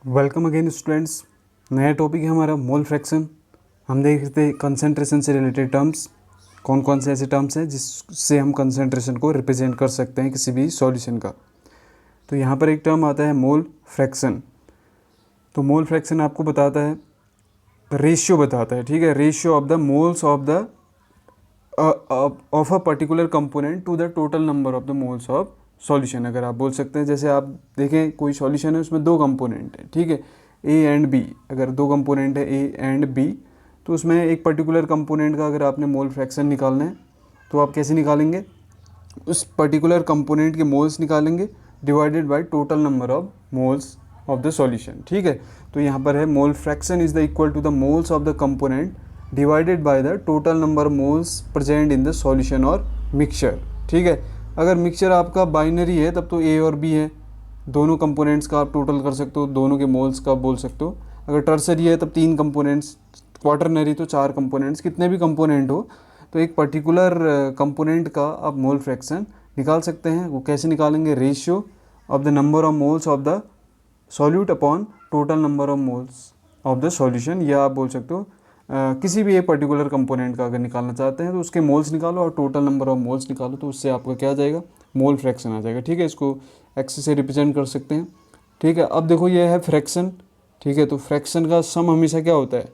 Welcome again students. नया topic है हमारा मोल फ्रैक्शन। हम देख रहे थे कंसंट्रेशन से रिलेटेड टर्म्स, कौन कौन से ऐसे टर्म्स हैं जिससे हम कंसंट्रेशन को रिप्रेजेंट कर सकते हैं किसी भी सॉल्यूशन का। तो यहाँ पर एक टर्म आता है मोल फ्रैक्शन। तो मोल फ्रैक्शन आपको बताता है, रेशियो बताता है, ठीक है, ratio of the moles of a particular component to the total number of the moles of solution. अगर आप बोल सकते हैं, जैसे आप देखें कोई सॉल्यूशन है उसमें दो कंपोनेंट है, ठीक है, ए एंड बी। अगर दो कंपोनेंट है ए एंड बी, तो उसमें एक पर्टिकुलर कंपोनेंट का अगर आपने मोल फ्रैक्शन निकालना है तो आप कैसे निकालेंगे, उस पर्टिकुलर कंपोनेंट के मोल्स निकालेंगे divided by total number of moles of the solution, ठीक है। तो यहाँ पर है mole fraction is the equal to the moles of the component divided by the total number moles present in the solution और mixture, ठीक है। अगर मिक्सचर आपका बाइनरी है तब तो ए और बी है, दोनों कंपोनेंट्स का आप टोटल कर सकते हो, दोनों के मोल्स का बोल सकते हो। अगर टर्सरी है तब तीन कंपोनेंट्स, क्वाटरनरी तो चार कंपोनेंट्स, कितने भी कंपोनेंट हो तो एक पर्टिकुलर कंपोनेंट का आप मोल फ्रैक्शन निकाल सकते हैं। वो कैसे निकालेंगे, ratio of the number of moles of the solute upon total number of moles of the solution. या आप बोल सकते हो किसी भी एक पर्टिकुलर कंपोनेंट का अगर निकालना चाहते हैं तो उसके मोल्स निकालो और टोटल नंबर ऑफ मोल्स निकालो, तो उससे आपका क्या आ जाएगा, मोल फ्रैक्शन आ जाएगा, ठीक है। इसको एक्स से रिप्रेजेंट कर सकते हैं, ठीक है। अब देखो ये है फ्रैक्शन, ठीक है। तो फ्रैक्शन का सम हमेशा क्या होता है,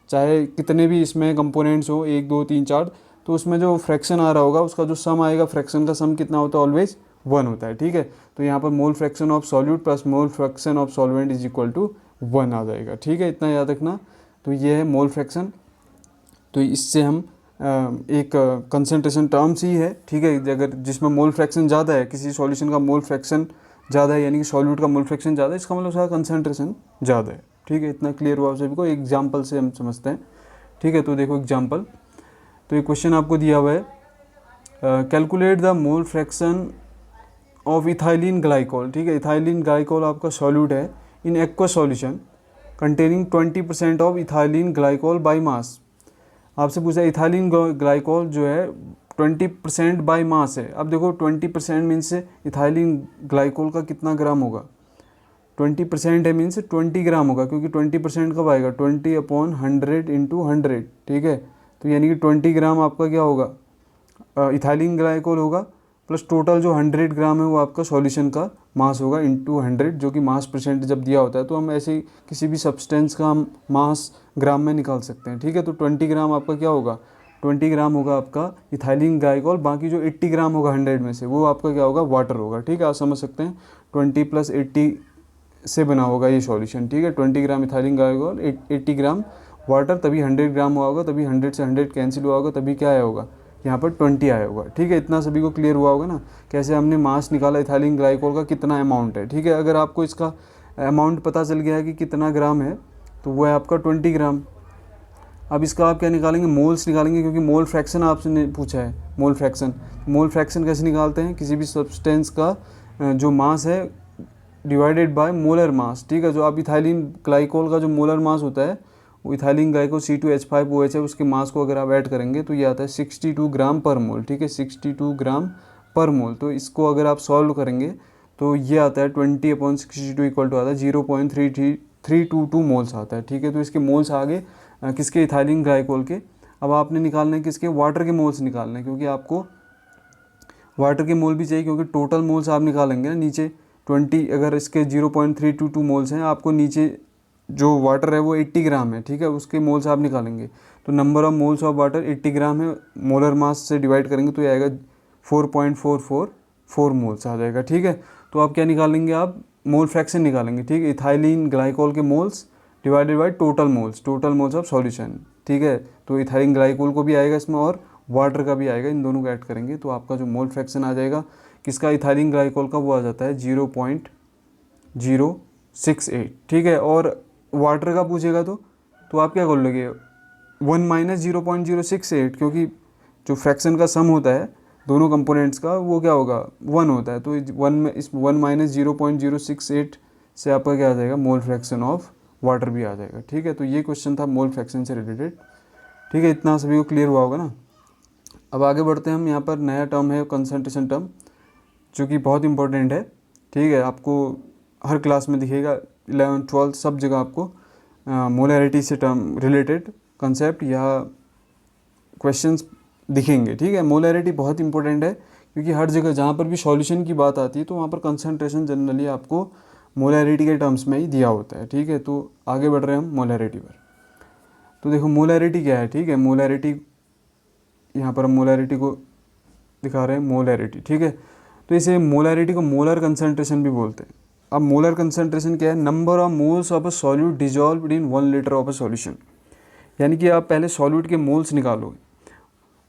चाहे कितने भी इसमें कंपोनेंट्स हो, एक दो तीन चार, तो उसमें जो फ्रैक्शन आ रहा होगा उसका जो सम आएगा, फ्रैक्शन का सम कितना होता है, ऑलवेज 1 होता है, ठीक है। तो यहाँ पर mole fraction of solute plus mole fraction of solvent is equal to 1 आ जाएगा, ठीक है। इतना याद रखना। तो ये है मोल फ्रैक्शन। तो इससे हम एक कंसंट्रेशन टर्म्स ही है, ठीक है। अगर जिसमें मोल फ्रैक्शन ज़्यादा है, किसी सॉल्यूशन का मोल फ्रैक्शन ज़्यादा है, यानी कि सॉल्यूट का मोल फ्रैक्शन ज़्यादा है, इसका मतलब उसका कंसंट्रेशन ज़्यादा है, ठीक है। इतना क्लियर हुआ आप सभी को, एग्जाम्पल से हम समझते हैं, ठीक है। तो देखो एग्जाम्पल, तो ये क्वेश्चन आपको दिया हुआ है, calculate the mole fraction of ethylene glycol, ठीक है। इथाइलिन ग्लाइकोल आपका सॉल्यूट है in aqua solution containing 20% of ethylene glycol by mass. आपसे पूछा इथाइलिन ग्लाइकोल जो है 20% बाई मास है। अब देखो 20% मीन्स इथाइलिन ग्लाइकोल का कितना ग्राम होगा, 20% है मीन्स 20 ग्राम होगा, क्योंकि 20% कब आएगा, 20/100 इंटू 100, ठीक है। तो यानी कि 20 ग्राम आपका क्या होगा, इथाइलिन ग्लाइकोल होगा, प्लस टोटल जो 100 ग्राम है वो आपका सॉल्यूशन का मास होगा इंटू 100, जो कि मास परसेंट जब दिया होता है तो हम ऐसे किसी भी सब्सटेंस का हम मास ग्राम में निकाल सकते हैं, ठीक है। तो 20 ग्राम आपका क्या होगा, 20 ग्राम होगा आपका इथाइलिन ग्लाइकोल, बाकी जो 80 ग्राम होगा 100 में से वो आपका क्या होगा, वाटर होगा, ठीक है। आप समझ सकते हैं 20 + 80 से बना होगा ये सॉल्यूशन, ठीक है। 20 ग्राम इथाइलिन ग्लाइकोल, 80 ग्राम वाटर, तभी 100 ग्राम हुआ होगा, तभी 100 से 100 कैंसिल हुआ होगा, तभी क्या आया होगा, यहाँ पर 20 आया होगा, ठीक है। इतना सभी को क्लियर हुआ होगा ना, कैसे हमने मास निकाला इथाइलिन ग्लाइकोल का कितना अमाउंट है, ठीक है। अगर आपको इसका अमाउंट पता चल गया है कि कितना ग्राम है, तो वो है आपका 20 ग्राम। अब इसका आप क्या निकालेंगे, मोल्स निकालेंगे, क्योंकि मोल फ्रैक्शन आपसे पूछा है। मोल फ्रैक्शन कैसे निकालते हैं, किसी भी सब्सटेंस का जो मास है डिवाइडेड बाय मोलर मास, ठीक है। जो आप इथाइलिन ग्लाइकोल का जो मोलर मास होता है, वो इथाइलिन ग्लाइकोल C2H5OH है, उसके मास को अगर आप ऐड करेंगे तो ये आता है 62 ग्राम पर मोल, ठीक है, 62 ग्राम पर मोल। तो इसको अगर आप सॉल्व करेंगे तो ये आता है 20/62 इक्वल टू आता है 0.3322 मोल्स आता है, ठीक है। तो इसके मोल्स आगे किसके, इथाइलिन ग्लाइकोल के। अब आपने निकालना है किसके, वाटर के मोल्स निकालने हैं, क्योंकि आपको वाटर के मोल भी चाहिए, क्योंकि टोटल मोल्स आप निकालेंगे ना नीचे 20, अगर इसके 0.322 मोल्स हैं, आपको नीचे जो वाटर है वो 80 ग्राम है, ठीक है, उसके मोल्स आप निकालेंगे। तो number of moles of water 80 ग्राम है, मोलर मास से डिवाइड करेंगे तो ये आएगा 4.444 मोल्स आ जाएगा, ठीक है। तो आप क्या निकालेंगे, आप मोल फ्रैक्शन निकालेंगे, ठीक है। इथाइलिन ग्लाइकोल के moles divided by total moles of solution, ठीक है। तो इथाइलिन ग्लाइकोल को भी आएगा इसमें और वाटर का भी आएगा, इन दोनों को ऐड करेंगे तो आपका जो मोल फ्रैक्शन आ जाएगा किसका, इथाइलिन ग्लाइकोल का, वो आ जाता है 0.068, ठीक है। और वाटर का पूछेगा तो आप क्या कर लोगे, 1 - 0.068, क्योंकि जो फ्रैक्शन का सम होता है दोनों कंपोनेंट्स का वो क्या होगा, 1 होता है। तो 1 में इस 1 - 0.068 से आपका क्या आ जाएगा, मोल फ्रैक्शन ऑफ वाटर भी आ जाएगा, ठीक है। तो ये क्वेश्चन था मोल फ्रैक्शन से रिलेटेड, ठीक है। इतना सभी को क्लियर हुआ होगा ना। अब आगे बढ़ते हैं हम, यहाँ पर नया टर्म है कंसंट्रेशन टर्म, जो कि बहुत इंपॉर्टेंट है, ठीक है। आपको हर क्लास में दिखेगा, 11th 12th सब जगह आपको मोलैरिटी से टर्म रिलेटेड कंसेप्ट या क्वेश्चंस दिखेंगे, ठीक है। मोलैरिटी बहुत इंपॉर्टेंट है क्योंकि हर जगह जहाँ पर भी सॉल्यूशन की बात आती है तो वहाँ पर कंसंट्रेशन जनरली आपको मोलैरिटी के टर्म्स में ही दिया होता है, ठीक है। तो आगे बढ़ रहे हैं हम मोलैरिटी पर। तो देखो मोलैरिटी क्या है, ठीक है। मोलैरिटी, यहाँ पर हम मोलैरिटी को दिखा रहे हैं, मोलैरिटी, ठीक है। तो इसे मोलैरिटी को मोलर कंसंट्रेशन भी बोलते हैं। अब मोलर कंसंट्रेशन क्या है, number of moles of a solute dissolved in 1 litre of a solution. यानी कि आप पहले सॉल्यूट के मोल्स निकालोगे,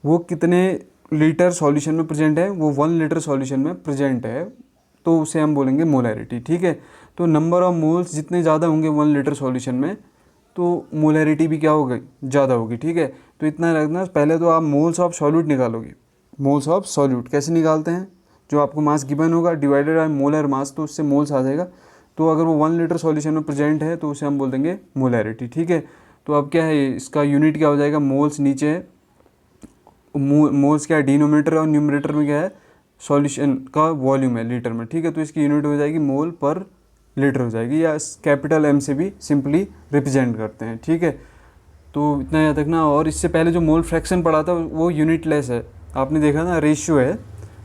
वो कितने लीटर सॉल्यूशन में प्रेजेंट है, वो 1 लीटर सॉल्यूशन में प्रेजेंट है, तो उसे हम बोलेंगे मोलैरिटी, ठीक है। तो नंबर ऑफ मोल्स जितने ज़्यादा होंगे 1 लीटर सॉल्यूशन में, तो मोलैरिटी भी क्या होगी, ज़्यादा होगी, ठीक है। तो इतना रखना, पहले तो आप मोल्स ऑफ सॉल्यूट निकालोगे। मोल्स ऑफ सॉल्यूट कैसे निकालते हैं, जो आपको मास गिवन होगा डिवाइडेड बाय मोलर मास, तो उससे मोल्स आ जाएगा। तो अगर वो 1 लीटर सॉल्यूशन में प्रेजेंट है तो उसे हम बोल देंगे मोलैरिटी, ठीक है। तो अब क्या है, इसका यूनिट क्या हो जाएगा, मोल्स नीचे है, मोल्स क्या है डिनोमिनेटर और न्यूमरेटर में क्या है, सॉल्यूशन का वॉल्यूम है लीटर में, ठीक है। तो इसकी यूनिट हो जाएगी मोल पर लीटर हो जाएगी, या कैपिटल एम से भी सिंपली रिप्रेजेंट करते हैं, ठीक है। तो इतना याद रखना। और इससे पहले जो मोल फ्रैक्शन पढ़ा था वो यूनिटलेस है, आपने देखा ना, रेशियो है,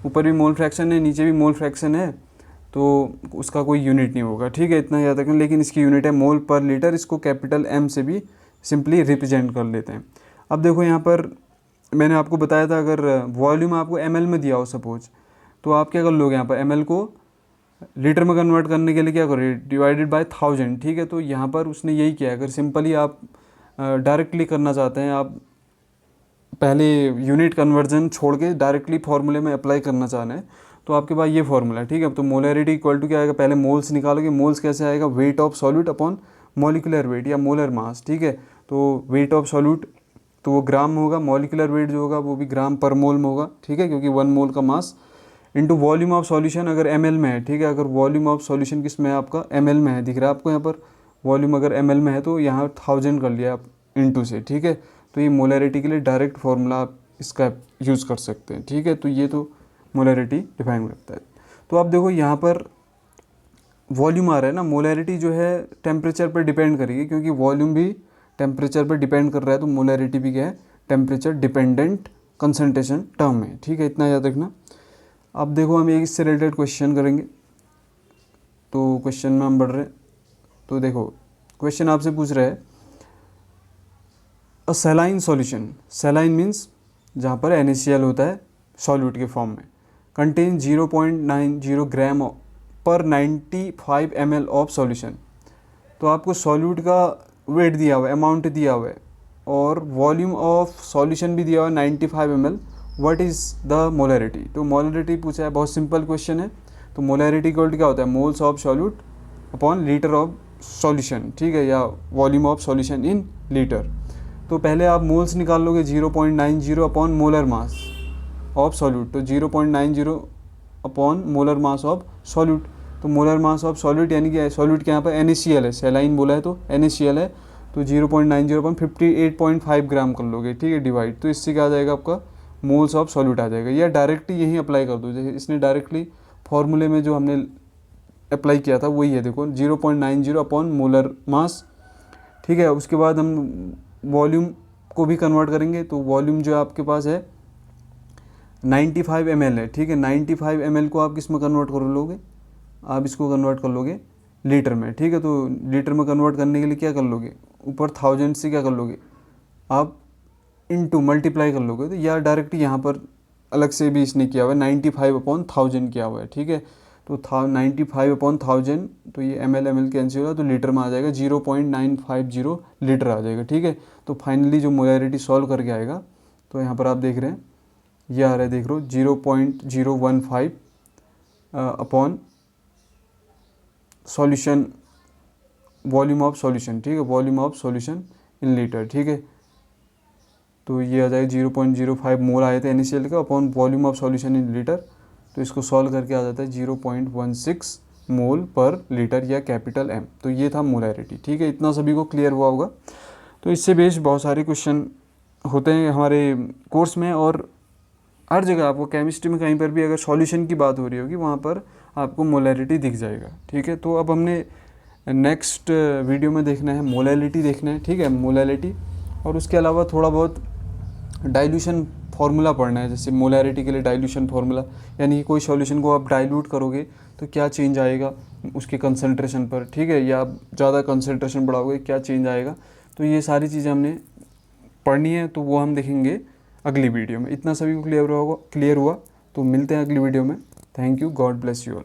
ऊपर भी मोल फ्रैक्शन है नीचे भी मोल फ्रैक्शन है, तो उसका कोई यूनिट नहीं होगा, ठीक है। इतना याद रखना। लेकिन इसकी यूनिट है मोल पर लीटर, इसको कैपिटल एम से भी सिंपली रिप्रेजेंट कर लेते हैं। अब देखो यहाँ पर मैंने आपको बताया था, अगर वॉल्यूम आपको ml में दिया हो सपोज, तो आप क्या कर लोगे, यहाँ पर ml को लीटर में कन्वर्ट करने के लिए क्या करोगे, डिवाइडेड बाय 1000, ठीक है। तो यहाँ पर उसने यही किया। अगर सिंपली आप डायरेक्टली करना चाहते हैं, आप पहले यूनिट कन्वर्जन छोड़ के डायरेक्टली फार्मूले में अप्लाई करना चाह रहे हैं, तो आपके पास ये फार्मूला है, ठीक है। तो मोलैरिटी इक्वल टू क्या आएगा, पहले मोल्स निकालोगे, मोल्स कैसे आएगा, weight of solute upon molecular weight या मोलर मास, ठीक है। तो वेट ऑफ सॉल्यूट तो वो ग्राम में होगा, मॉलिकुलर वेट जो होगा वो भी ग्राम पर मोल में होगा, ठीक है, क्योंकि 1 मोल का mass into volume of solution अगर ml में है, ठीक है। अगर वॉल्यूम ऑफ सॉल्यूशन किस में है आपका, ml में है, दिख रहा है आपको यहाँ पर वॉल्यूम अगर ml में है, तो यहाँ 1000 कर लिया आप इंटू से, ठीक है। तो ये मोलैरिटी के लिए डायरेक्ट फार्मूला आप इसका यूज़ कर सकते हैं, ठीक है। तो ये तो मोलैरिटी डिफाइन करता है। तो आप देखो यहाँ पर वॉल्यूम आ रहा है ना, मोलैरिटी जो है टेम्परेचर पर डिपेंड करेगी, क्योंकि वॉल्यूम भी टेम्परेचर पर डिपेंड कर रहा है, तो मोलैरिटी भी क्या है, टेम्परेचर डिपेंडेंट कंसंट्रेशन टर्म है, ठीक है। इतना याद रखना। अब देखो हम एक इससे रिलेटेड क्वेश्चन करेंगे, तो क्वेश्चन में हम बढ़ रहे हैं। तो देखो क्वेश्चन आपसे पूछ रहा है, अ सैलाइन सॉल्यूशन, सैलाइन मीन्स जहाँ पर NaCl होता है सॉल्यूट के फॉर्म में, कंटेन 0.90 ग्राम पर 95 ml ऑफ सॉल्यूशन। तो आपको सॉल्यूट का वेट दिया हुआ है, अमाउंट दिया हुआ है, और वॉल्यूम ऑफ सॉल्यूशन भी दिया हुआ है 95 ml। What is the molarity, तो मोलैरिटी पूछा है, बहुत सिंपल क्वेश्चन है। तो मोलैरिटी इक्वल टू क्या होता है, moles of solute upon litre of solution, ठीक है, या volume of solution in litre. तो पहले आप मोल्स निकाल लोगे, 0.90 upon molar mass of solute, तो 0.90 upon molar mass of solute. तो मोलर मास ऑफ सॉल्यूट यानी कि सॉल्यूट के यहाँ पर NaCl है, सैलाइन बोला है तो NaCl है, तो 0.90 अपॉन 58.5 ग्राम कर लोगे, ठीक है, डिवाइड। तो इससे क्या आ जाएगा आपका, मोल्स ऑफ सॉल्यूट आ जाएगा। या डायरेक्टली यहीं अप्लाई कर दो, जैसे इसने डायरेक्टली फॉर्मूले में जो हमने अप्लाई किया था वही है, देखो 0.90 अपॉन मोलर मास, ठीक है। उसके बाद हम वॉल्यूम को भी कन्वर्ट करेंगे, तो वॉल्यूम जो आपके पास है 95 ml है, ठीक है। 95 ml को आप किस में कन्वर्ट कर लोगे, आप इसको कन्वर्ट कर लोगे लीटर में, ठीक है। तो लीटर में कन्वर्ट करने के लिए क्या कर लोगे, ऊपर 1000 से क्या कर लोगे, आप इनटू मल्टीप्लाई कर लोगे, तो या डायरेक्ट यहाँ पर अलग से भी इसने किया हुआ है, 95 अपॉन 1000 किया हुआ है, ठीक है। तो 95 अपॉन 1000, तो ये ml कैंसिल होगा, तो लीटर में आ जाएगा 0.950 लीटर आ जाएगा, ठीक है। तो फाइनली जो मोलैरिटी सॉल्व करके आएगा, तो यहाँ पर आप देख रहे हैं ये आ रहा है, देख लो 0.015 upon solution, volume of solution, ठीक है, volume of solution in litre, ठीक है। तो ये आ जाएगा 0.05 मोल आए थे NaCl का upon volume of solution in litre, तो इसको सॉल्व करके आ जाता है 0.16 मोल पर लीटर या कैपिटल M। तो ये था मोलैरिटी, ठीक है। इतना सभी को क्लियर हुआ होगा। तो इससे बेस्ड बहुत सारे क्वेश्चन होते हैं हमारे कोर्स में, और हर जगह आपको केमिस्ट्री में कहीं पर भी अगर सॉल्यूशन की बात हो रही होगी, वहाँ पर आपको मोलैरिटी दिख जाएगा। ठीक है, तो अब हमने नेक्स्ट वीडियो में देखना है मोलैलिटी देखना है। ठीक है, मोलैलिटी, और उसके अलावा थोड़ा बहुत डाइल्यूशन फार्मूला पढ़ना है, जैसे मोलैरिटी के लिए डाइल्यूशन फार्मूला, यानी कि कोई सॉल्यूशन को आप डाइल्यूट करोगे तो क्या चेंज आएगा उसके कंसंट्रेशन पर। ठीक है, या आप ज़्यादा कंसंट्रेशन बढ़ाओगे क्या चेंज आएगा। तो ये सारी चीज़ें हमने पढ़नी है, तो वो हम देखेंगे अगली वीडियो में। इतना सभी को क्लियर हुआ तो मिलते हैं अगली वीडियो में। Thank you, God bless you all.